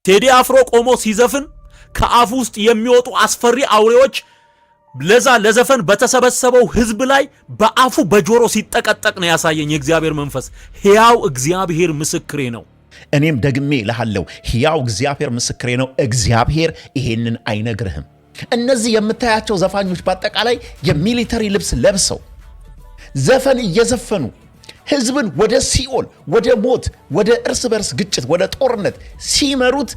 ቴዲ አፍሮ ቆሞ ሲዘፍን ከአፉ ውስጥ የሚወጡ አስፈሪ አውሬዎች ለዘፈን በተሰበሰበው ህዝብ ላይ በአፉ በጆሮ ሲጠቀጠቅ ነው ያሳየኝ የእግዚአብሔር መንፈስ። ሕያው እግዚአብሔር ምስክሬ ነው። እኔም ደግሜ እልሃለሁ፣ ሕያው እግዚአብሔር ምስክሬ ነው። እግዚአብሔር ይሄንን አይነግርህም። እነዚህ የምታያቸው ዘፋኞች በአጠቃላይ የሚሊተሪ ልብስ ለብሰው ዘፈን እየዘፈኑ ህዝብን ወደ ሲኦል፣ ወደ ሞት፣ ወደ እርስ በርስ ግጭት፣ ወደ ጦርነት ሲመሩት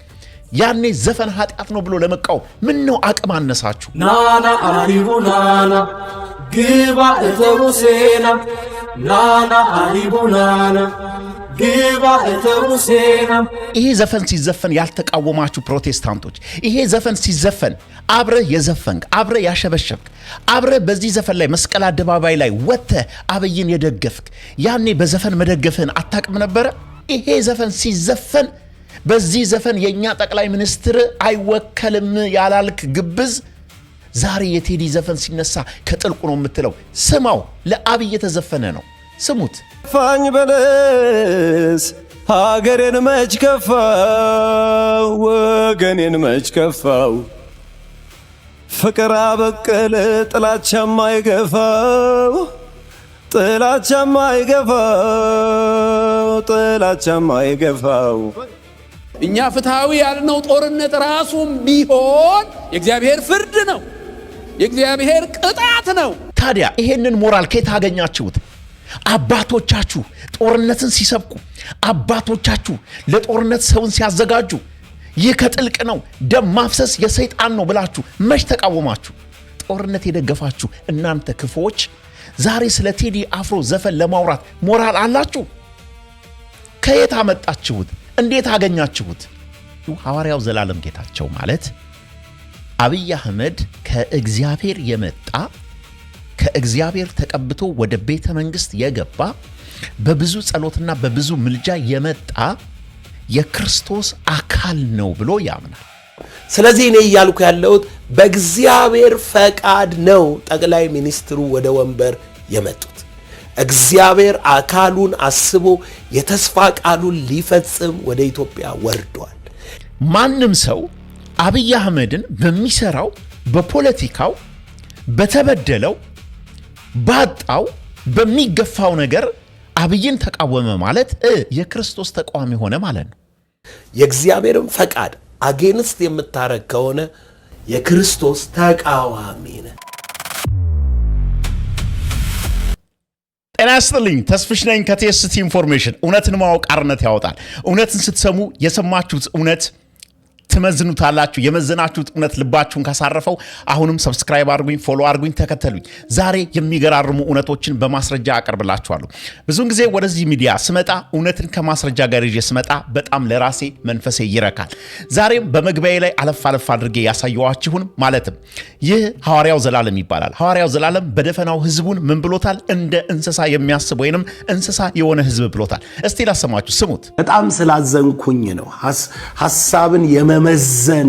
ያኔ ዘፈን ኃጢአት ነው ብሎ ለመቃወም ምን ነው አቅም አነሳችሁ? ናና አሪቡ ናና ግባ እተሩሴና ናና አሪቡ ናና ግባ እተሩሴና። ይሄ ዘፈን ሲዘፈን ያልተቃወማችሁ ፕሮቴስታንቶች፣ ይሄ ዘፈን ሲዘፈን አብረ የዘፈንክ፣ አብረ ያሸበሸብክ፣ አብረ በዚህ ዘፈን ላይ መስቀል አደባባይ ላይ ወጥተህ አብይን የደገፍክ ያኔ በዘፈን መደገፍህን አታቅም ነበረ? ይሄ ዘፈን ሲዘፈን በዚህ ዘፈን የኛ ጠቅላይ ሚኒስትር አይወከልም ያላልክ ግብዝ ዛሬ የቴዲ ዘፈን ሲነሳ ከጥልቁ ነው የምትለው። ስማው፣ ለአብይ የተዘፈነ ነው። ስሙት። ፋኝ በለስ ሀገሬን መች ከፋው፣ ወገኔን መች ከፋው፣ ፍቅር አበቀለ ጥላቻማ አይገፋው፣ ጥላቻማ አይገፋው፣ ጥላቻማ አይገፋው። እኛ ፍትሃዊ ያልነው ጦርነት ራሱም ቢሆን የእግዚአብሔር ፍርድ ነው፣ የእግዚአብሔር ቅጣት ነው። ታዲያ ይሄንን ሞራል ከየት አገኛችሁት? አባቶቻችሁ ጦርነትን ሲሰብኩ፣ አባቶቻችሁ ለጦርነት ሰውን ሲያዘጋጁ ይህ ከጥልቅ ነው፣ ደም ማፍሰስ የሰይጣን ነው ብላችሁ መች ተቃወማችሁ? ጦርነት የደገፋችሁ እናንተ ክፉዎች ዛሬ ስለ ቴዲ አፍሮ ዘፈን ለማውራት ሞራል አላችሁ? ከየት አመጣችሁት? እንዴት አገኛችሁት? ሐዋርያው ዘላለም ጌታቸው ማለት አብይ አህመድ ከእግዚአብሔር የመጣ ከእግዚአብሔር ተቀብቶ ወደ ቤተ መንግስት የገባ በብዙ ጸሎትና በብዙ ምልጃ የመጣ የክርስቶስ አካል ነው ብሎ ያምናል። ስለዚህ እኔ እያልኩ ያለሁት በእግዚአብሔር ፈቃድ ነው ጠቅላይ ሚኒስትሩ ወደ ወንበር የመጡት። እግዚአብሔር አካሉን አስቦ የተስፋ ቃሉን ሊፈጽም ወደ ኢትዮጵያ ወርዷል። ማንም ሰው አብይ አህመድን በሚሰራው በፖለቲካው በተበደለው ባጣው በሚገፋው ነገር አብይን ተቃወመ ማለት የክርስቶስ ተቃዋሚ ሆነ ማለት ነው። የእግዚአብሔርን ፈቃድ አጌንስት የምታረግ ከሆነ የክርስቶስ ተቃዋሚ ነህ። ጤና ይስጥልኝ፣ ተስፍሽ ነኝ ከቲኤስቲ ኢንፎርሜሽን። እውነትን ማወቅ አርነት ያወጣል። እውነትን ስትሰሙ የሰማችሁት እውነት ትመዝኑታላችሁ። የመዘናችሁት እውነት ልባችሁን ካሳረፈው አሁንም ሰብስክራይብ አድርጉኝ፣ ፎሎ አድርጉኝ፣ ተከተሉኝ። ዛሬ የሚገራርሙ እውነቶችን በማስረጃ አቀርብላችኋለሁ። ብዙውን ጊዜ ወደዚህ ሚዲያ ስመጣ እውነትን ከማስረጃ ጋር ይዤ ስመጣ በጣም ለራሴ መንፈሴ ይረካል። ዛሬም በመግቢያዬ ላይ አለፍ አድርጌ ያሳየኋችሁን ማለትም ይህ ሐዋርያው ዘላለም ይባላል። ሐዋርያው ዘላለም በደፈናው ህዝቡን ምን ብሎታል? እንደ እንስሳ የሚያስብ ወይንም እንስሳ የሆነ ህዝብ ብሎታል። እስቲ ላሰማችሁ፣ ስሙት። በጣም ስላዘንኩኝ ነው። ሐሳብን የመመዘን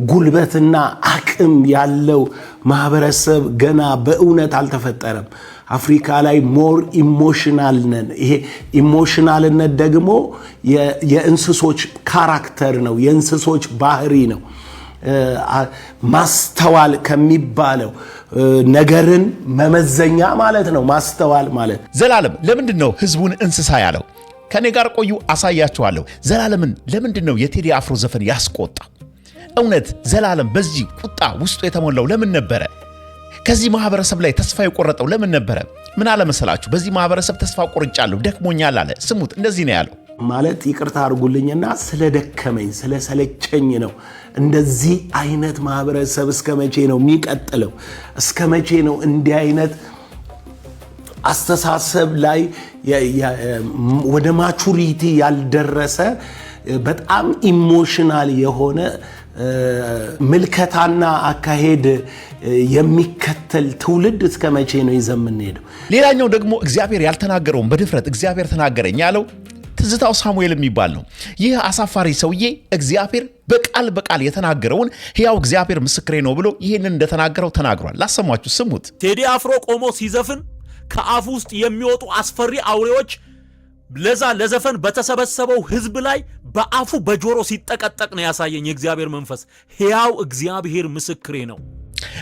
ጉልበትና አቅም ያለው ማህበረሰብ ገና በእውነት አልተፈጠረም። አፍሪካ ላይ ሞር ኢሞሽናል ነን። ይሄ ኢሞሽናልነት ደግሞ የእንስሶች ካራክተር ነው፣ የእንስሶች ባህሪ ነው። ማስተዋል ከሚባለው ነገርን መመዘኛ ማለት ነው። ማስተዋል ማለት ዘላለም ለምንድን ነው ህዝቡን እንስሳ ያለው? ከኔ ጋር ቆዩ፣ አሳያችኋለሁ። ዘላለምን ለምንድን ነው የቴዲ አፍሮ ዘፈን ያስቆጣ? እውነት ዘላለም በዚህ ቁጣ ውስጡ የተሞላው ለምን ነበረ? ከዚህ ማህበረሰብ ላይ ተስፋ የቆረጠው ለምን ነበረ? ምን አለ መሰላችሁ? በዚህ ማህበረሰብ ተስፋ ቆርጫለሁ፣ ደክሞኛል አለ። ስሙት፣ እንደዚህ ነው ያለው። ማለት ይቅርታ አድርጉልኝና ስለደከመኝ ስለሰለቸኝ ነው። እንደዚህ አይነት ማህበረሰብ እስከ መቼ ነው የሚቀጥለው? እስከ መቼ ነው እንዲህ አይነት አስተሳሰብ ላይ ወደ ማቹሪቲ ያልደረሰ በጣም ኢሞሽናል የሆነ ምልከታና አካሄድ የሚከተል ትውልድ እስከ መቼ ነው ይዘን የምንሄደው? ሌላኛው ደግሞ እግዚአብሔር ያልተናገረውን በድፍረት እግዚአብሔር ተናገረኝ ያለው ትዝታው ሳሙኤል የሚባል ነው። ይህ አሳፋሪ ሰውዬ እግዚአብሔር በቃል የተናገረውን ሕያው እግዚአብሔር ምስክሬ ነው ብሎ ይህንን እንደተናገረው ተናግሯል። ላሰማችሁ፣ ስሙት። ቴዲ አፍሮ ቆሞ ሲዘፍን ከአፉ ውስጥ የሚወጡ አስፈሪ አውሬዎች ለዛ ለዘፈን በተሰበሰበው ህዝብ ላይ በአፉ በጆሮ ሲጠቀጠቅ ነው ያሳየኝ የእግዚአብሔር መንፈስ። ሕያው እግዚአብሔር ምስክሬ ነው።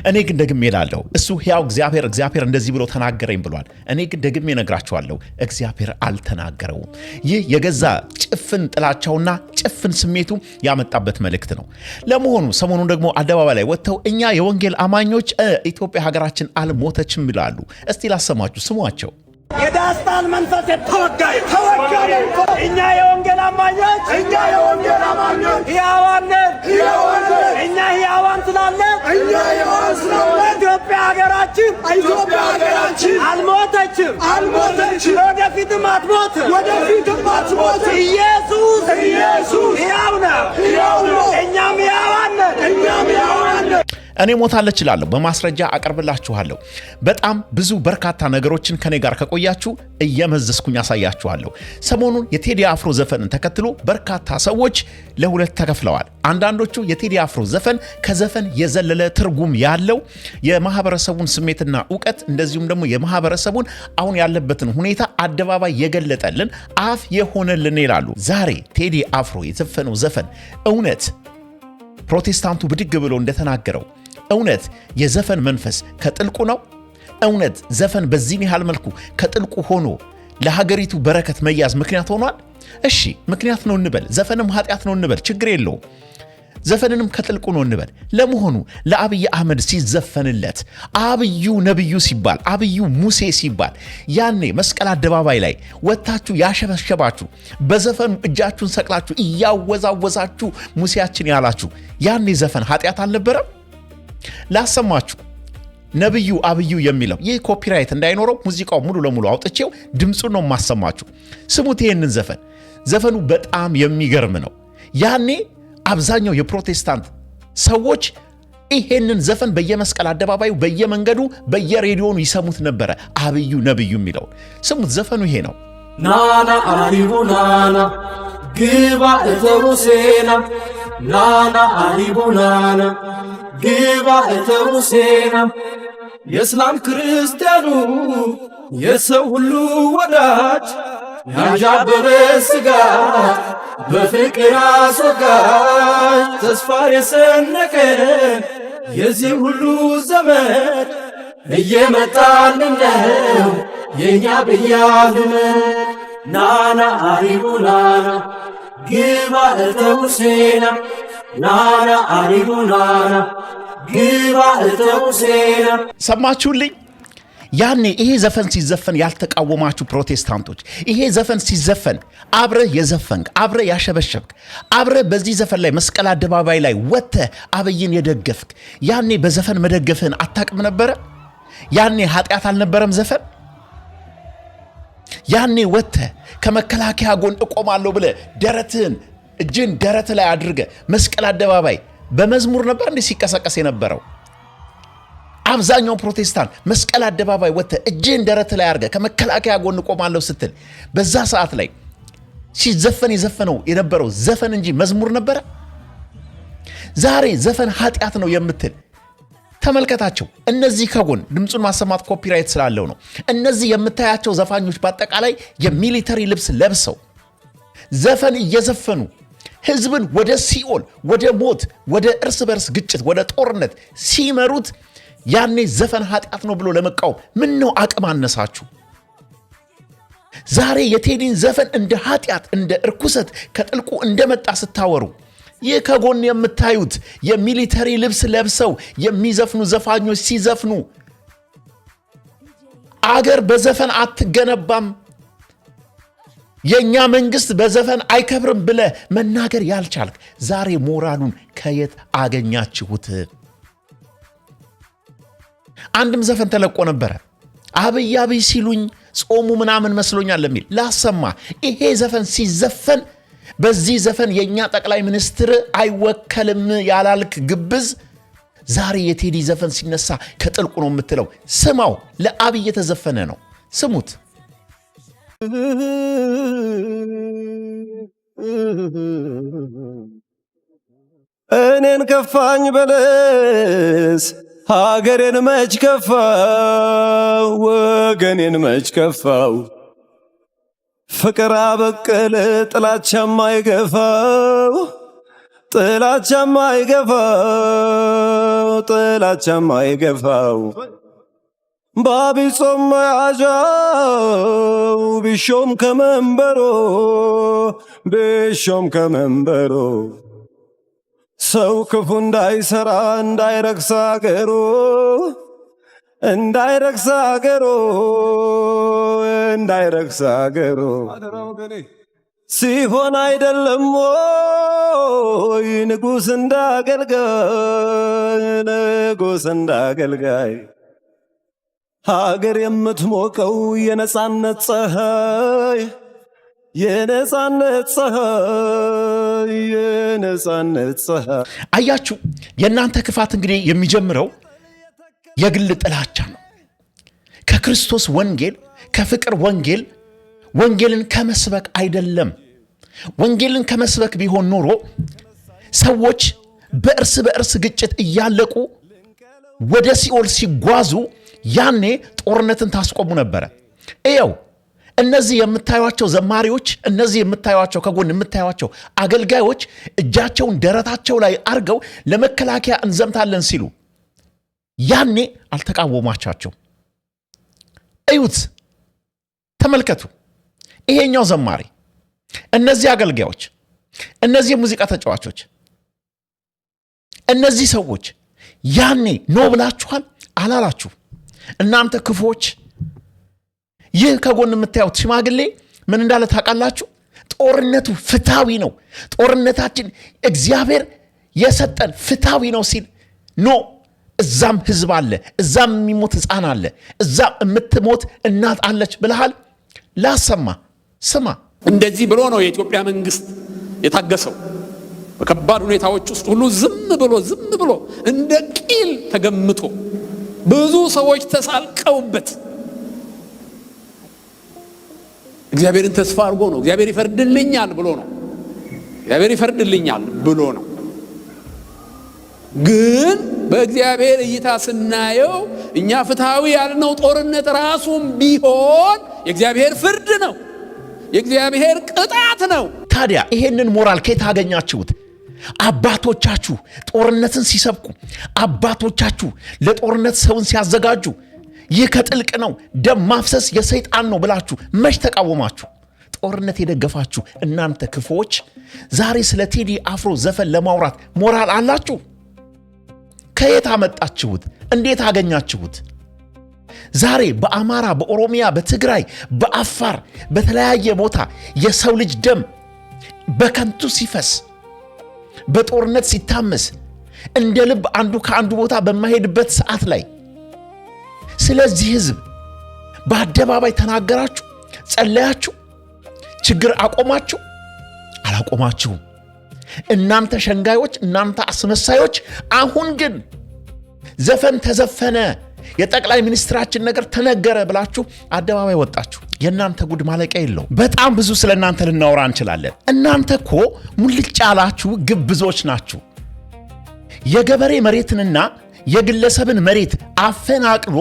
እኔ ግን ደግሜ እላለሁ እሱ ሕያው እግዚአብሔር እንደዚህ ብሎ ተናገረኝ ብሏል። እኔ ግን ደግሜ እነግራችኋለሁ እግዚአብሔር አልተናገረውም። ይህ የገዛ ጭፍን ጥላቻውና ጭፍን ስሜቱ ያመጣበት መልእክት ነው። ለመሆኑ ሰሞኑን ደግሞ አደባባይ ላይ ወጥተው እኛ የወንጌል አማኞች ኢትዮጵያ ሀገራችን አልሞተችም ይላሉ። እስቲ ላሰማችሁ፣ ስሟቸው። የዳስታን መንፈስ ተወጋይ እኛ የወንጌል አማኞች ሕያዋን ነን። እኛ ሕያዋን ስላለን ኢትዮጵያ ሀገራችን አልሞተችም፣ ወደፊትም አትሞትም። ኢየሱስ ሕያው ነው። እኛም ሕያዋን ነን። እኔ ሞታለች እላለሁ፣ በማስረጃ አቀርብላችኋለሁ። በጣም ብዙ በርካታ ነገሮችን ከኔ ጋር ከቆያችሁ እየመዘስኩኝ ያሳያችኋለሁ። ሰሞኑን የቴዲ አፍሮ ዘፈንን ተከትሎ በርካታ ሰዎች ለሁለት ተከፍለዋል። አንዳንዶቹ የቴዲ አፍሮ ዘፈን ከዘፈን የዘለለ ትርጉም ያለው የማህበረሰቡን ስሜትና ዕውቀት እንደዚሁም ደግሞ የማህበረሰቡን አሁን ያለበትን ሁኔታ አደባባይ የገለጠልን አፍ የሆነልን ይላሉ። ዛሬ ቴዲ አፍሮ የዘፈነው ዘፈን እውነት ፕሮቴስታንቱ ብድግ ብሎ እንደተናገረው እውነት የዘፈን መንፈስ ከጥልቁ ነው? እውነት ዘፈን በዚህ ያህል መልኩ ከጥልቁ ሆኖ ለሀገሪቱ በረከት መያዝ ምክንያት ሆኗል? እሺ ምክንያት ነው እንበል፣ ዘፈንም ኃጢአት ነው እንበል፣ ችግር የለውም። ዘፈንንም ከጥልቁ ነው እንበል። ለመሆኑ ለአብይ አህመድ ሲዘፈንለት አብዩ ነብዩ ሲባል አብዩ ሙሴ ሲባል ያኔ መስቀል አደባባይ ላይ ወጣችሁ ያሸበሸባችሁ በዘፈኑ እጃችሁን ሰቅላችሁ እያወዛወዛችሁ ሙሴያችን ያላችሁ ያኔ ዘፈን ኃጢአት አልነበረም? ላሰማችሁ። ነብዩ አብዩ የሚለው ይህ ኮፒራይት እንዳይኖረው ሙዚቃው ሙሉ ለሙሉ አውጥቼው ድምፁን ነው ማሰማችሁ። ስሙት ይሄንን ዘፈን። ዘፈኑ በጣም የሚገርም ነው። ያኔ አብዛኛው የፕሮቴስታንት ሰዎች ይሄንን ዘፈን በየመስቀል አደባባዩ በየመንገዱ በየሬዲዮኑ ይሰሙት ነበረ። አብዩ ነብዩ የሚለው ስሙት። ዘፈኑ ይሄ ነው። ናና አሪቡ ናና ግባ እተሙሴና ናና አሪቡ ናና ግባ እተሙሴና የእስላም ክርስቲያኑ የሰው ሁሉ ወዳጅ ያንዣበበ ስጋት በፍቅር አስወጋጅ ተስፋ የሰነቀ የዚህ ሁሉ ዘመን እየመጣልን ነው የእኛ ብያሉን ናና አሪቡ ናና ግባ እተሙሴና ናና አሪቡ ናና ግባ እተሙሴና። ሰማችሁልኝ? ያኔ ይሄ ዘፈን ሲዘፈን ያልተቃወማችሁ ፕሮቴስታንቶች ይሄ ዘፈን ሲዘፈን አብረህ የዘፈንክ አብረህ ያሸበሸብክ አብረህ በዚህ ዘፈን ላይ መስቀል አደባባይ ላይ ወጥተህ አብይን የደገፍክ ያኔ በዘፈን መደገፍህን አታቅም ነበረ? ያኔ ኃጢአት አልነበረም ዘፈን? ያኔ ወጥተህ ከመከላከያ ጎን እቆማለሁ ብለህ ደረትህን እጅን ደረት ላይ አድርገህ መስቀል አደባባይ በመዝሙር ነበር እንዴ ሲቀሰቀስ የነበረው? አብዛኛው ፕሮቴስታንት መስቀል አደባባይ ወጥተህ እጅን ደረት ላይ አድርገህ ከመከላከያ ጎን ቆማለሁ ስትል በዛ ሰዓት ላይ ሲዘፈን የዘፈነው የነበረው ዘፈን እንጂ መዝሙር ነበረ? ዛሬ ዘፈን ኃጢአት ነው የምትል ተመልከታቸው። እነዚህ ከጎን ድምፁን ማሰማት ኮፒራይት ስላለው ነው። እነዚህ የምታያቸው ዘፋኞች በአጠቃላይ የሚሊተሪ ልብስ ለብሰው ዘፈን እየዘፈኑ ህዝብን ወደ ሲኦል፣ ወደ ሞት፣ ወደ እርስ በርስ ግጭት፣ ወደ ጦርነት ሲመሩት ያኔ ዘፈን ኃጢአት ነው ብሎ ለመቃወም ምን ነው አቅም አነሳችሁ? ዛሬ የቴዲን ዘፈን እንደ ኃጢአት እንደ እርኩሰት ከጥልቁ እንደመጣ ስታወሩ ይህ ከጎን የምታዩት የሚሊተሪ ልብስ ለብሰው የሚዘፍኑ ዘፋኞች ሲዘፍኑ አገር በዘፈን አትገነባም፣ የኛ መንግስት በዘፈን አይከብርም ብለ መናገር ያልቻልክ ዛሬ ሞራሉን ከየት አገኛችሁት? አንድም ዘፈን ተለቆ ነበረ አብይ አብይ ሲሉኝ ጾሙ ምናምን መስሎኛል ለሚል ላሰማ። ይሄ ዘፈን ሲዘፈን በዚህ ዘፈን የኛ ጠቅላይ ሚኒስትር አይወከልም ያላልክ ግብዝ ዛሬ የቴዲ ዘፈን ሲነሳ ከጥልቁ ነው የምትለው። ስማው፣ ለአብይ የተዘፈነ ነው። ስሙት። እኔን ከፋኝ በለስ ሀገሬን መች ከፋው፣ ወገኔን መች ከፋው። ፍቅር አበቀለ ጥላቻም አይገፋው ጥላቻም አይገፋው ጥላቻም አይገፋው በዐቢይ ጾም መያዣው ቢሾም ከመንበሮ ሰው ክፉ እንዳይሰራ እንዳይረክስ አገሩ ሲሆን አይደለም ወይ ንጉሥ እንዳገልጋይ ሀገር የምትሞቀው የነጻነት ፀሐይ አያችሁ፣ የእናንተ ክፋት እንግዲህ የሚጀምረው የግል ጥላቻ ነው። ከክርስቶስ ወንጌል ከፍቅር ወንጌልን ከመስበክ አይደለም። ወንጌልን ከመስበክ ቢሆን ኖሮ ሰዎች በእርስ በእርስ ግጭት እያለቁ ወደ ሲኦል ሲጓዙ ያኔ ጦርነትን ታስቆሙ ነበረ። እየው እነዚህ የምታዩቸው ዘማሪዎች፣ እነዚህ የምታዩቸው ከጎን የምታዩቸው አገልጋዮች እጃቸውን ደረታቸው ላይ አርገው ለመከላከያ እንዘምታለን ሲሉ ያኔ አልተቃወሟቻቸው። እዩት፣ ተመልከቱ። ይሄኛው ዘማሪ፣ እነዚህ አገልጋዮች፣ እነዚህ የሙዚቃ ተጫዋቾች፣ እነዚህ ሰዎች ያኔ ኖ ብላችኋል አላላችሁ? እናንተ ክፎች። ይህ ከጎን የምታዩት ሽማግሌ ምን እንዳለ ታውቃላችሁ? ጦርነቱ ፍትሃዊ ነው፣ ጦርነታችን እግዚአብሔር የሰጠን ፍትሃዊ ነው ሲል ኖ፣ እዛም ህዝብ አለ፣ እዛም የሚሞት ህፃን አለ፣ እዛም የምትሞት እናት አለች ብለሃል። ላሰማ ስማ። እንደዚህ ብሎ ነው የኢትዮጵያ መንግስት የታገሰው። በከባድ ሁኔታዎች ውስጥ ሁሉ ዝም ብሎ እንደ ቂል ተገምቶ ብዙ ሰዎች ተሳልቀውበት እግዚአብሔርን ተስፋ አድርጎ ነው። እግዚአብሔር ይፈርድልኛል ብሎ ነው። ግን በእግዚአብሔር እይታ ስናየው እኛ ፍትሃዊ ያልነው ጦርነት ራሱም ቢሆን የእግዚአብሔር ፍርድ ነው፣ የእግዚአብሔር ቅጣት ነው። ታዲያ ይሄንን ሞራል ከየት አገኛችሁት? አባቶቻችሁ ጦርነትን ሲሰብኩ፣ አባቶቻችሁ ለጦርነት ሰውን ሲያዘጋጁ ይህ ከጥልቅ ነው፣ ደም ማፍሰስ የሰይጣን ነው ብላችሁ መች ተቃወማችሁ? ጦርነት የደገፋችሁ እናንተ ክፉዎች ዛሬ ስለ ቴዲ አፍሮ ዘፈን ለማውራት ሞራል አላችሁ? ከየት አመጣችሁት? እንዴት አገኛችሁት? ዛሬ በአማራ፣ በኦሮሚያ፣ በትግራይ፣ በአፋር በተለያየ ቦታ የሰው ልጅ ደም በከንቱ ሲፈስ፣ በጦርነት ሲታመስ፣ እንደ ልብ አንዱ ከአንዱ ቦታ በማይሄድበት ሰዓት ላይ ስለዚህ ህዝብ በአደባባይ ተናገራችሁ፣ ጸለያችሁ፣ ችግር አቆማችሁ? አላቆማችሁም። እናንተ ሸንጋዮች፣ እናንተ አስመሳዮች፣ አሁን ግን ዘፈን ተዘፈነ፣ የጠቅላይ ሚኒስትራችን ነገር ተነገረ ብላችሁ አደባባይ ወጣችሁ። የእናንተ ጉድ ማለቂያ የለው። በጣም ብዙ ስለ እናንተ ልናወራ እንችላለን። እናንተ እኮ ሙልጭ ያላችሁ ግብዞች ናችሁ። የገበሬ መሬትንና የግለሰብን መሬት አፈናቅሎ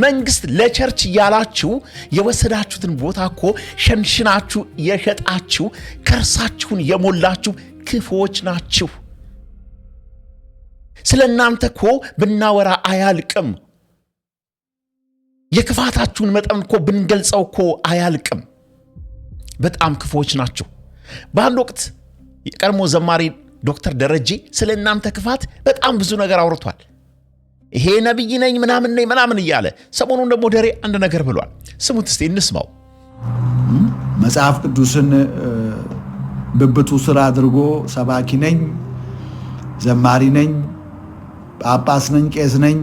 መንግስት ለቸርች ያላችሁ የወሰዳችሁትን ቦታ እኮ ሸንሽናችሁ የሸጣችሁ ከርሳችሁን የሞላችሁ ክፉዎች ናችሁ። ስለ እናንተ እኮ ብናወራ አያልቅም። የክፋታችሁን መጠን እኮ ብንገልጸው እኮ አያልቅም። በጣም ክፉዎች ናችሁ። በአንድ ወቅት የቀድሞ ዘማሪ ዶክተር ደረጀ ስለ እናንተ ክፋት በጣም ብዙ ነገር አውርቷል። ይሄ ነብይ ነኝ ምናምን እያለ ሰሞኑን ደግሞ ደሬ አንድ ነገር ብሏል። ስሙት እስቲ እንስማው። መጽሐፍ ቅዱስን ብብቱ ስራ አድርጎ ሰባኪ ነኝ፣ ዘማሪ ነኝ፣ ጳጳስ ነኝ፣ ቄስ ነኝ፣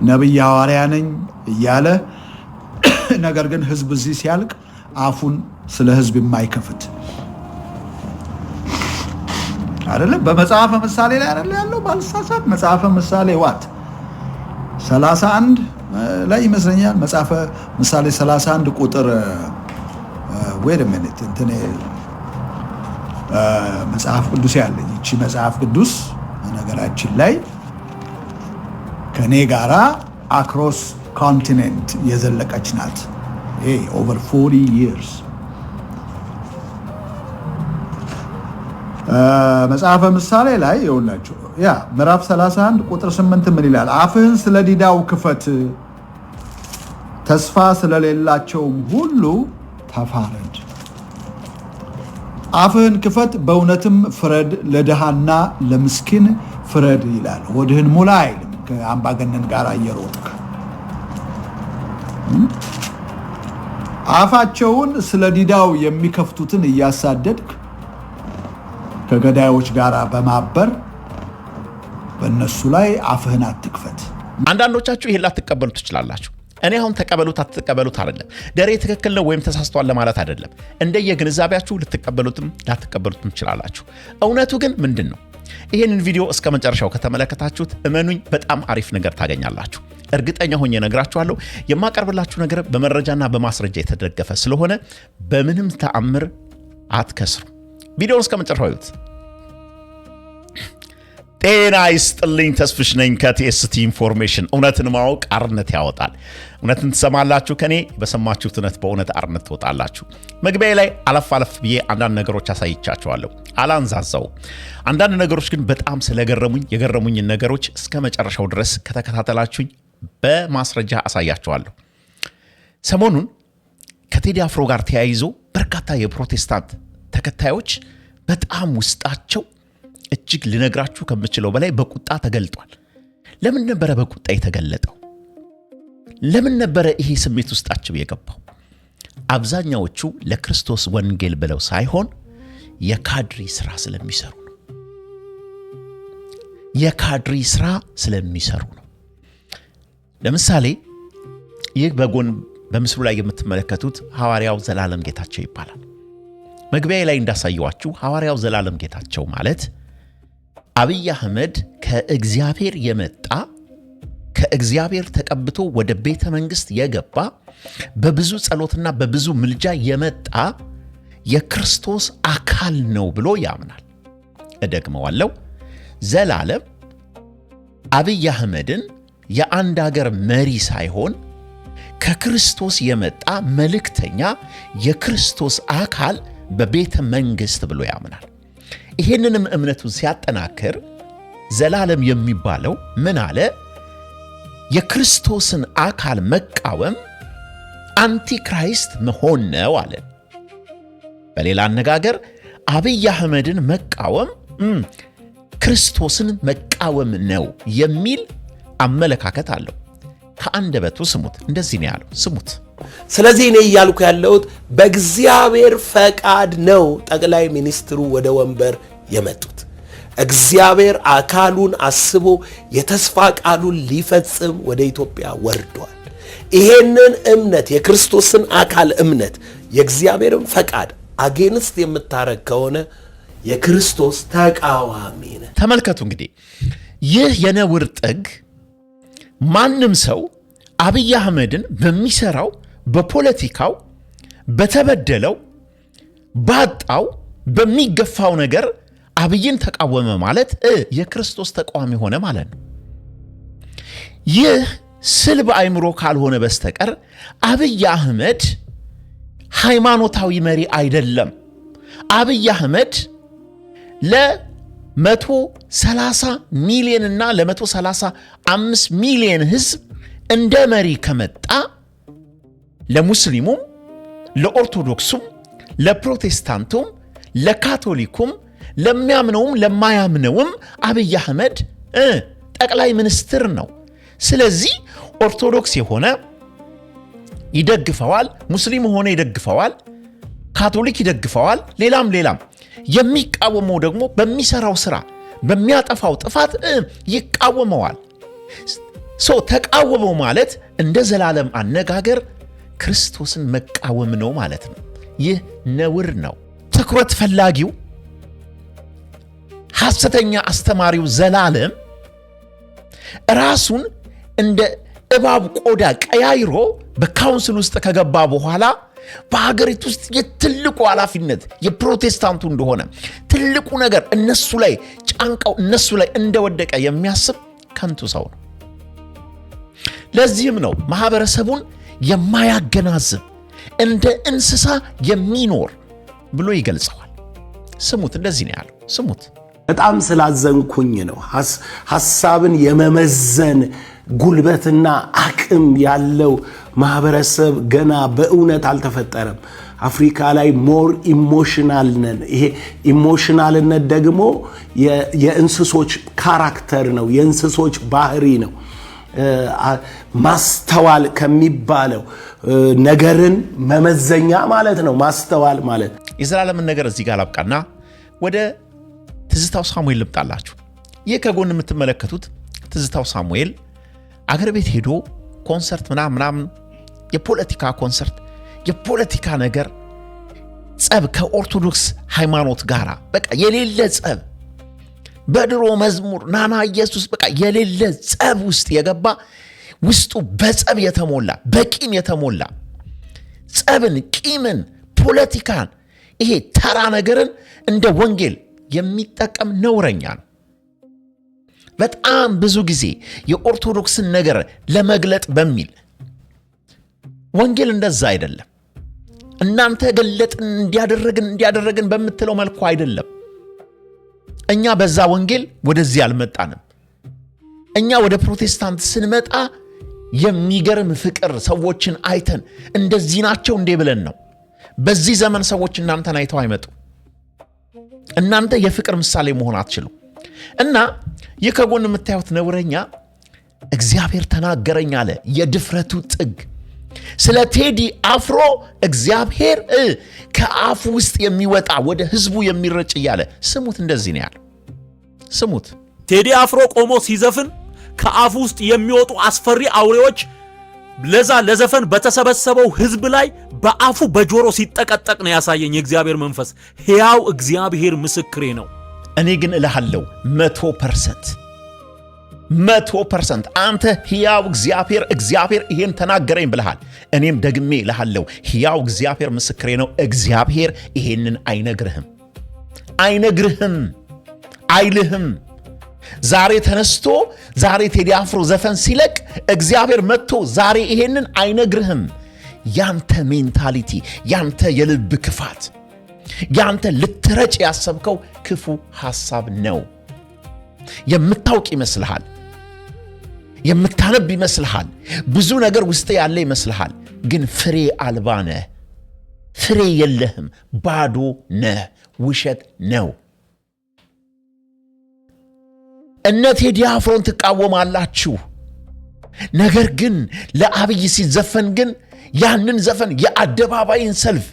ነብይ ሐዋርያ ነኝ እያለ ነገር ግን ህዝብ እዚህ ሲያልቅ አፉን ስለ ህዝብ የማይከፍት አይደለ? በመጽሐፈ ምሳሌ ላይ አይደለ ያለው? ባልሳሳት መጽሐፈ ምሳሌ 31 ላይ ይመስለኛል። መጽሐፈ ምሳሌ 31 ቁጥር wait a minute እንትን መጽሐፍ ቅዱስ ያለኝ እቺ መጽሐፍ ቅዱስ ነገራችን ላይ ከኔ ጋራ አክሮስ ኮንቲኔንት የዘለቀች ናት። over 40 years መጽሐፈ ምሳሌ ላይ ይኸውላችሁ ምዕራፍ 31 ቁጥር 8 ምን ይላል? አፍህን ስለ ዲዳው ክፈት፣ ተስፋ ስለሌላቸውም ሁሉ ተፋረድ። አፍህን ክፈት፣ በእውነትም ፍረድ፣ ለድሃና ለምስኪን ፍረድ ይላል። ሆድህን ሙላ አይልም ከአምባገነን ጋር እየሮጥክ። አፋቸውን ስለ ዲዳው የሚከፍቱትን እያሳደድክ ከገዳዮች ጋር በማበር በእነሱ ላይ አፍህን አትክፈት። አንዳንዶቻችሁ ይሄን ላትቀበሉ ትችላላችሁ። እኔ አሁን ተቀበሉት አትቀበሉት አይደለም፣ ደሬ ትክክል ነው ወይም ተሳስቷል ለማለት አይደለም። እንደየግንዛቤያችሁ ልትቀበሉትም ላትቀበሉትም ትችላላችሁ። እውነቱ ግን ምንድነው? ይሄንን ቪዲዮ እስከ መጨረሻው ከተመለከታችሁት እመኑኝ በጣም አሪፍ ነገር ታገኛላችሁ። እርግጠኛ ሆኜ እነግራችኋለሁ። የማቀርብላችሁ ነገር በመረጃና በማስረጃ የተደገፈ ስለሆነ በምንም ተአምር አትከስሩ። ቪዲዮውን እስከ መጨረሻው እዩት። ጤና ይስጥልኝ፣ ተስፍሽ ነኝ ከቲኤስቲ ኢንፎርሜሽን። እውነትን ማወቅ አርነት ያወጣል። እውነትን ትሰማላችሁ፣ ከኔ በሰማችሁት እውነት በእውነት አርነት ትወጣላችሁ። መግቢያ ላይ አለፍ ብዬ አንዳንድ ነገሮች አሳይቻችኋለሁ። አላንዛዛው። አንዳንድ ነገሮች ግን በጣም ስለገረሙኝ የገረሙኝን ነገሮች እስከ መጨረሻው ድረስ ከተከታተላችሁኝ በማስረጃ አሳያችኋለሁ። ሰሞኑን ከቴዲ አፍሮ ጋር ተያይዞ በርካታ የፕሮቴስታንት ተከታዮች በጣም ውስጣቸው እጅግ ልነግራችሁ ከምችለው በላይ በቁጣ ተገልጧል። ለምን ነበረ በቁጣ የተገለጠው? ለምን ነበረ ይሄ ስሜት ውስጣቸው የገባው? አብዛኛዎቹ ለክርስቶስ ወንጌል ብለው ሳይሆን የካድሪ ስራ ስለሚሰሩ ነው። የካድሪ ስራ ስለሚሰሩ ነው። ለምሳሌ ይህ በጎን በምስሉ ላይ የምትመለከቱት ሐዋርያው ዘላለም ጌታቸው ይባላል። መግቢያ ላይ እንዳሳየዋችሁ ሐዋርያው ዘላለም ጌታቸው ማለት አብይ አህመድ ከእግዚአብሔር የመጣ ከእግዚአብሔር ተቀብቶ ወደ ቤተ መንግስት የገባ በብዙ ጸሎትና በብዙ ምልጃ የመጣ የክርስቶስ አካል ነው ብሎ ያምናል። እደግመዋለሁ። ዘላለም አብይ አህመድን የአንድ ሀገር መሪ ሳይሆን ከክርስቶስ የመጣ መልእክተኛ የክርስቶስ አካል በቤተ መንግስት ብሎ ያምናል። ይሄንንም እምነቱን ሲያጠናክር ዘላለም የሚባለው ምን አለ? የክርስቶስን አካል መቃወም አንቲክራይስት መሆን ነው አለ። በሌላ አነጋገር አብይ አህመድን መቃወም ክርስቶስን መቃወም ነው የሚል አመለካከት አለው። ከአንደበቱ ስሙት። እንደዚህ ነው ያለው፣ ስሙት። ስለዚህ እኔ እያልኩ ያለሁት በእግዚአብሔር ፈቃድ ነው ጠቅላይ ሚኒስትሩ ወደ ወንበር የመጡት። እግዚአብሔር አካሉን አስቦ የተስፋ ቃሉን ሊፈጽም ወደ ኢትዮጵያ ወርዷል። ይሄንን እምነት የክርስቶስን አካል እምነት የእግዚአብሔርን ፈቃድ አጌንስት የምታረግ ከሆነ የክርስቶስ ተቃዋሚ ነህ። ተመልከቱ እንግዲህ ይህ የነውር ጥግ ማንም ሰው አብይ አህመድን በሚሰራው በፖለቲካው በተበደለው ባጣው በሚገፋው ነገር አብይን ተቃወመ ማለት የክርስቶስ ተቃዋሚ ሆነ ማለት ነው። ይህ ስልብ አይምሮ ካልሆነ በስተቀር አብይ አህመድ ሃይማኖታዊ መሪ አይደለም። አብይ አህመድ ለ130 ሚሊዮን እና ለ135 ሚሊዮን ህዝብ እንደ መሪ ከመጣ ለሙስሊሙም፣ ለኦርቶዶክሱም፣ ለፕሮቴስታንቱም፣ ለካቶሊኩም፣ ለሚያምነውም ለማያምነውም አብይ አህመድ ጠቅላይ ሚኒስትር ነው። ስለዚህ ኦርቶዶክስ የሆነ ይደግፈዋል፣ ሙስሊም ሆነ ይደግፈዋል፣ ካቶሊክ ይደግፈዋል፣ ሌላም የሚቃወመው ደግሞ በሚሰራው ስራ በሚያጠፋው ጥፋት ይቃወመዋል። ተቃወመው ማለት እንደ ዘላለም አነጋገር ክርስቶስን መቃወም ነው ማለት ነው። ይህ ነውር ነው። ትኩረት ፈላጊው ሐሰተኛ አስተማሪው ዘላለም ራሱን እንደ እባብ ቆዳ ቀያይሮ በካውንስል ውስጥ ከገባ በኋላ በሀገሪቱ ውስጥ የትልቁ ኃላፊነት የፕሮቴስታንቱ እንደሆነ ትልቁ ነገር እነሱ ላይ ጫንቃው እነሱ ላይ እንደወደቀ የሚያስብ ከንቱ ሰው ነው። ለዚህም ነው ማህበረሰቡን የማያገናዝብ እንደ እንስሳ የሚኖር ብሎ ይገልጸዋል። ስሙት፣ እንደዚህ ነው ያለው። ስሙት። በጣም ስላዘንኩኝ ነው። ሐሳብን የመመዘን ጉልበትና አቅም ያለው ማህበረሰብ ገና በእውነት አልተፈጠረም። አፍሪካ ላይ ሞር ኢሞሽናል ነን። ይሄ ኢሞሽናልነት ደግሞ የእንስሶች ካራክተር ነው፣ የእንስሶች ባህሪ ነው። ማስተዋል ከሚባለው ነገርን መመዘኛ ማለት ነው። ማስተዋል ማለት የዘላለምን ነገር እዚህ ጋር ላብቃና ወደ ትዝታው ሳሙኤል ልምጣላችሁ። ይህ ከጎን የምትመለከቱት ትዝታው ሳሙኤል አገር ቤት ሄዶ ኮንሰርት ምናምን የፖለቲካ ኮንሰርት የፖለቲካ ነገር ጸብ ከኦርቶዶክስ ሃይማኖት ጋር በቃ የሌለ ጸብ በድሮ መዝሙር ናና ኢየሱስ በቃ የሌለ ጸብ ውስጥ የገባ ውስጡ በጸብ የተሞላ በቂም የተሞላ ጸብን፣ ቂምን፣ ፖለቲካን ይሄ ተራ ነገርን እንደ ወንጌል የሚጠቀም ነውረኛ ነው። በጣም ብዙ ጊዜ የኦርቶዶክስን ነገር ለመግለጥ በሚል ወንጌል እንደዛ አይደለም። እናንተ ገለጥን እንዲያደረግን በምትለው መልኩ አይደለም። እኛ በዛ ወንጌል ወደዚህ አልመጣንም። እኛ ወደ ፕሮቴስታንት ስንመጣ የሚገርም ፍቅር ሰዎችን አይተን እንደዚህ ናቸው እንዴ ብለን ነው። በዚህ ዘመን ሰዎች እናንተን አይተው አይመጡ። እናንተ የፍቅር ምሳሌ መሆን አትችሉም። እና ይህ ከጎን የምታዩት ነውረኛ እግዚአብሔር ተናገረኝ አለ። የድፍረቱ ጥግ ስለ ቴዲ አፍሮ እግዚአብሔር ከአፉ ውስጥ የሚወጣ ወደ ህዝቡ የሚረጭ እያለ ስሙት። እንደዚህ ነው ያለው። ስሙት። ቴዲ አፍሮ ቆሞ ሲዘፍን ከአፉ ውስጥ የሚወጡ አስፈሪ አውሬዎች ለዘፈን በተሰበሰበው ህዝብ ላይ በአፉ በጆሮ ሲጠቀጠቅ ነው ያሳየኝ የእግዚአብሔር መንፈስ። ሕያው እግዚአብሔር ምስክሬ ነው። እኔ ግን እልሃለሁ 100% አንተ ሕያው እግዚአብሔር ይሄን ተናገረኝ ብለሃል። እኔም ደግሜ እልሃለሁ ሕያው እግዚአብሔር ምስክሬ ነው። እግዚአብሔር ይሄንን አይነግርህም፣ አይልህም። ዛሬ ተነስቶ ዛሬ ቴዲ አፍሮ ዘፈን ሲለቅ እግዚአብሔር መጥቶ ዛሬ ይሄንን አይነግርህም። ያንተ ሜንታሊቲ፣ ያንተ የልብ ክፋት፣ ያንተ ልትረጭ ያሰብከው ክፉ ሐሳብ ነው። የምታውቅ ይመስልሃል፣ የምታነብ ይመስልሃል፣ ብዙ ነገር ውስጥ ያለ ይመስልሃል። ግን ፍሬ አልባ ነህ። ፍሬ የለህም፣ ባዶ ነህ። ውሸት ነው። እነ ቴዲ አፍሮን ትቃወማላችሁ። ነገር ግን ለአብይ ሲዘፈን ግን ያንን ዘፈን የአደባባይን ሰልፍ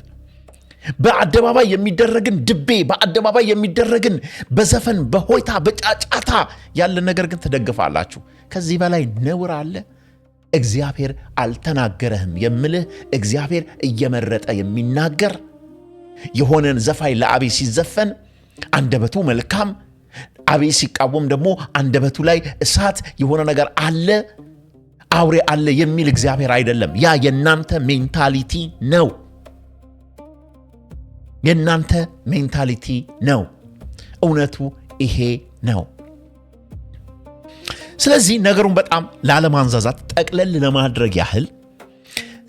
በአደባባይ የሚደረግን ድቤ በአደባባይ የሚደረግን በዘፈን በሆይታ በጫጫታ ያለ ነገር ግን ትደግፋላችሁ። ከዚህ በላይ ነውር አለ? እግዚአብሔር አልተናገረህም የምልህ እግዚአብሔር እየመረጠ የሚናገር የሆነን ዘፋኝ ለአብይ ሲዘፈን አንደበቱ መልካም፣ አብይ ሲቃወም ደግሞ አንደበቱ ላይ እሳት የሆነ ነገር አለ፣ አውሬ አለ የሚል እግዚአብሔር አይደለም። ያ የናንተ ሜንታሊቲ ነው። የናንተ ሜንታሊቲ ነው። እውነቱ ይሄ ነው። ስለዚህ ነገሩን በጣም ላለማንዛዛት ጠቅለል ለማድረግ ያህል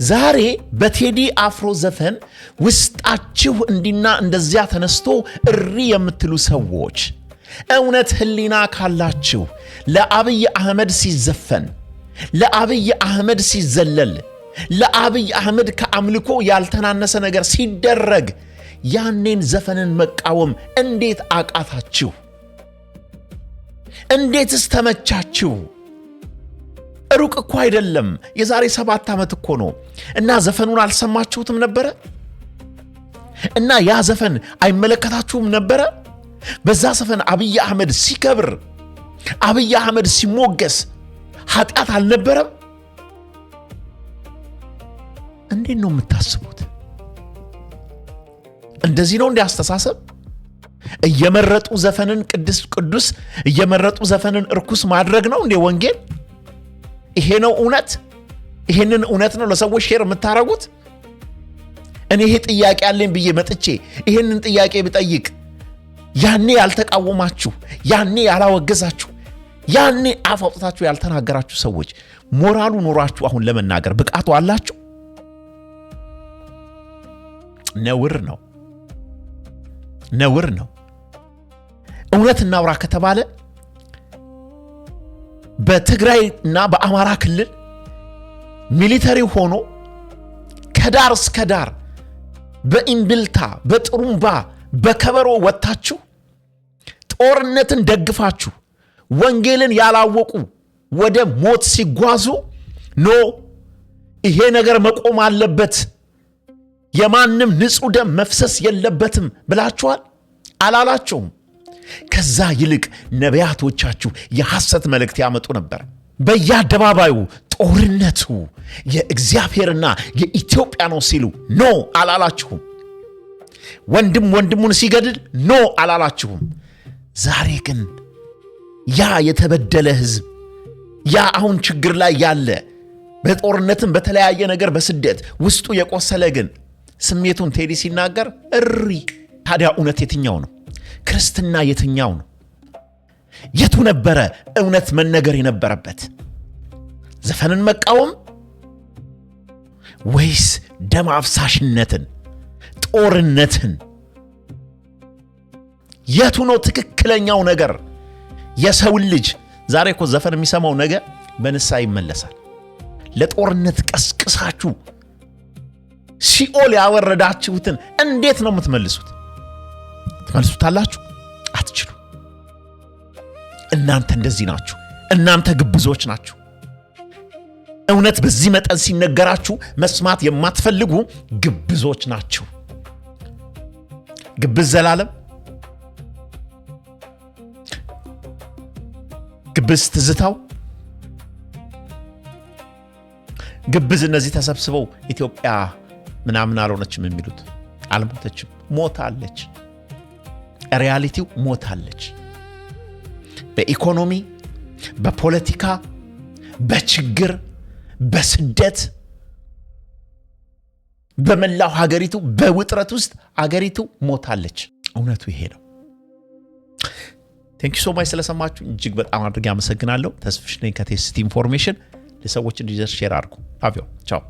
ዛሬ በቴዲ አፍሮ ዘፈን ውስጣችሁ እንዲና እንደዚያ ተነስቶ እሪ የምትሉ ሰዎች እውነት ህሊና ካላችሁ ለአብይ አህመድ ሲዘፈን፣ ለአብይ አህመድ ሲዘለል፣ ለአብይ አህመድ ከአምልኮ ያልተናነሰ ነገር ሲደረግ ያኔን ዘፈንን መቃወም እንዴት አቃታችሁ? እንዴትስ ተመቻችሁ? ሩቅ እኮ አይደለም። የዛሬ 7 ዓመት እኮ ነው። እና ዘፈኑን አልሰማችሁትም ነበረ? እና ያ ዘፈን አይመለከታችሁም ነበረ? በዛ ዘፈን አብይ አህመድ ሲከብር፣ አብይ አህመድ ሲሞገስ ኃጢአት አልነበረም? እንዴት ነው የምታስቡት? እንደዚህ ነው እንደ አስተሳሰብ? እየመረጡ ዘፈንን ቅዱስ እየመረጡ ዘፈንን እርኩስ ማድረግ ነው እንደ ወንጌል? ይሄ ነው እውነት? ይሄንን እውነት ነው ለሰዎች ሼር የምታረጉት? እኔ ይሄ ጥያቄ አለኝ ብዬ መጥቼ ይሄንን ጥያቄ ብጠይቅ ያኔ ያልተቃወማችሁ፣ ያኔ ያላወገዛችሁ፣ ያኔ አፍ አውጥታችሁ ያልተናገራችሁ ሰዎች ሞራሉ ኖራችሁ አሁን ለመናገር ብቃቱ አላችሁ? ነውር ነው፣ ነውር ነው። እውነት እናውራ ከተባለ በትግራይና በአማራ ክልል ሚሊተሪ ሆኖ ከዳር እስከ ዳር በኢምቢልታ በጥሩምባ በከበሮ ወጣችሁ ጦርነትን ደግፋችሁ ወንጌልን ያላወቁ ወደ ሞት ሲጓዙ ኖ ይሄ ነገር መቆም አለበት፣ የማንም ንጹህ ደም መፍሰስ የለበትም ብላችኋል? አላላችሁም? ከዛ ይልቅ ነቢያቶቻችሁ የሐሰት መልእክት ያመጡ ነበር። በየአደባባዩ ጦርነቱ የእግዚአብሔርና የኢትዮጵያ ነው ሲሉ ኖ አላላችሁም? ወንድም ወንድሙን ሲገድል ኖ አላላችሁም? ዛሬ ግን ያ የተበደለ ህዝብ፣ ያ አሁን ችግር ላይ ያለ በጦርነትም በተለያየ ነገር በስደት ውስጡ የቆሰለ ግን ስሜቱን ቴዲ ሲናገር እሪ። ታዲያ እውነት የትኛው ነው? ክርስትና የትኛው ነው? የቱ ነበረ እውነት መነገር የነበረበት? ዘፈንን መቃወም ወይስ ደም አፍሳሽነትን፣ ጦርነትን? የቱ ነው ትክክለኛው ነገር? የሰውን ልጅ ዛሬ እኮ ዘፈን የሚሰማው ነገር በንስሐ ይመለሳል። ለጦርነት ቀስቅሳችሁ ሲኦል ያወረዳችሁትን እንዴት ነው የምትመልሱት? ትመልሱታላችሁ? አትችሉ። እናንተ እንደዚህ ናችሁ። እናንተ ግብዞች ናችሁ። እውነት በዚህ መጠን ሲነገራችሁ መስማት የማትፈልጉ ግብዞች ናችሁ። ግብዝ ዘላለም፣ ግብዝ ትዝታው፣ ግብዝ እነዚህ ተሰብስበው ኢትዮጵያ ምናምን አልሆነችም የሚሉት። አልሞተችም፣ ሞታለች። ሪያሊቲው ሞታለች። በኢኮኖሚ፣ በፖለቲካ፣ በችግር፣ በስደት፣ በመላው ሀገሪቱ በውጥረት ውስጥ ሀገሪቱ ሞታለች። እውነቱ ይሄ ነው። ቴንክ ዩ ሶ ማች ስለሰማችሁ እጅግ በጣም አድርጌ አመሰግናለሁ። ተስፍሽ ነኝ ከቴስቲ ኢንፎርሜሽን። ለሰዎች እንዲደርስ ሼር አድርጉ። አብዮ ቻው።